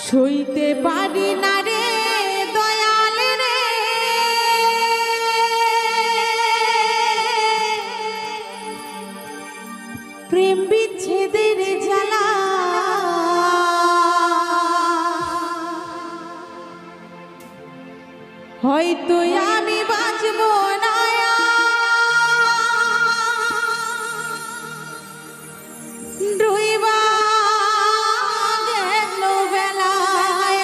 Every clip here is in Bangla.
সইতে পারি না রে দয়াল রে, প্রেম বিচ্ছেদের জ্বালা। হয়তো আমি বাঁচব না, ডুইবা গেল বেলায়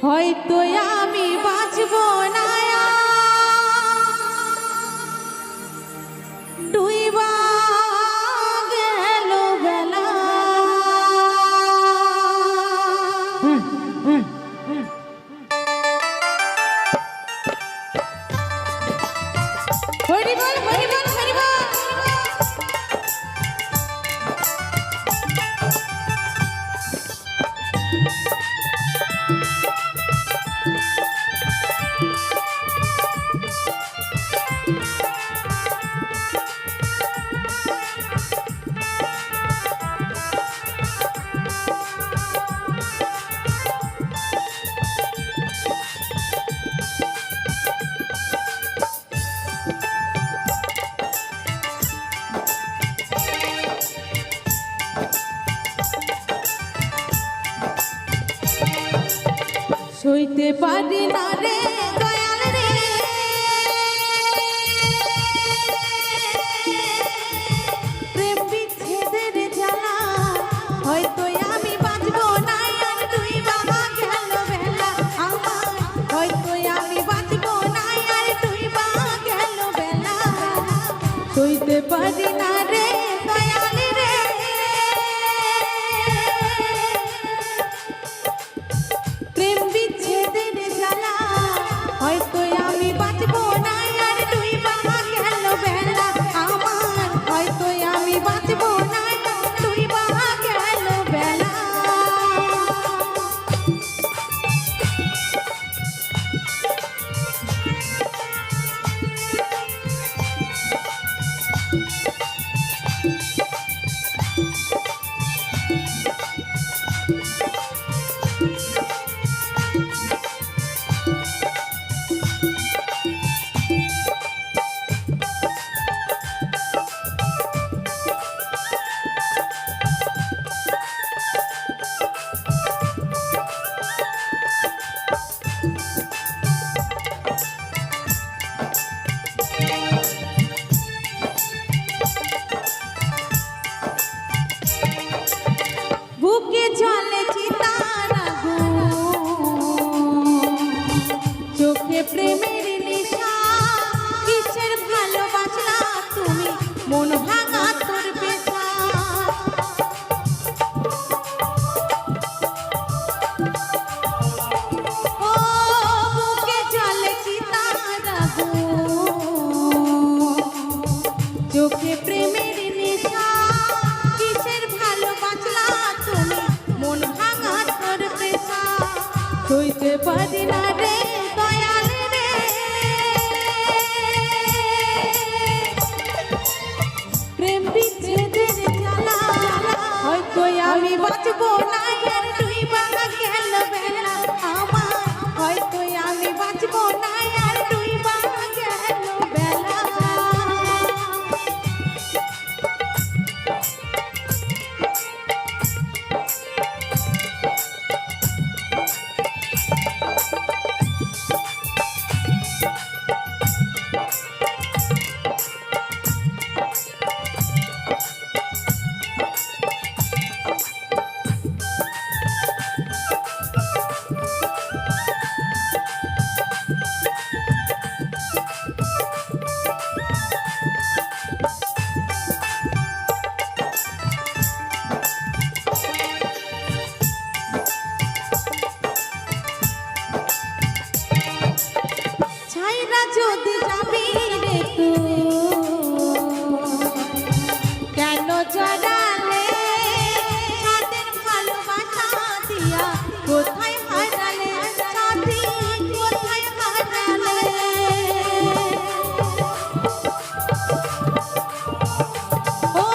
হয়তো আমি বাঁচব না, ডুইবা গেল বেলা। হরি বল হরি বল হরি বল। সইতে পারি না রে দয়াল রে, প্রেম বিচ্ছেদের জ্বালা। হয়তো আমি বাঁচব না, আর ডুইবা গেল বেলা আমার। হয়তো আমি বাঁচব না, আর ডুইবা গেল বেলা। সইতে পারি না রে দয়াল রে, প্রেম বিচ্ছেদের জ্বালা। হয়তো আমি বাঁচব না, আর ডুইবা গেল বেলা আমার। হয়তো আমি বাঁচব না, ডুইবা গেল বেলা। বুকে জ্বলে চিতার আগুন, চোখে প্রেমের নেশা। কিসের ভালোবাসা তুমি, মন ভাঙা তোর পেশা। ও বুকে জ্বলে চিতার আগুন, চোখে প্রেমের নেশা। কিসের ভালোবাসা তুমি, মন ভাঙা তোর পেশা। সইতে পারি না রে দয়াল রে, প্রেম বিচ্ছেদের জ্বালা। হয়তো আমি বাঁচব না, আর ডুইবা গেল বেলা আমার। হয়তো আমি বাঁচব না, আর ডুইবা গেল বেলা। ছাইরা যদি যাবি রে তুই, কেন জড়ালে সাথের ভালোবাসা দিয়া। কোথায় হারালে সাথী, কোথায় হারালে। ও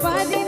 পারে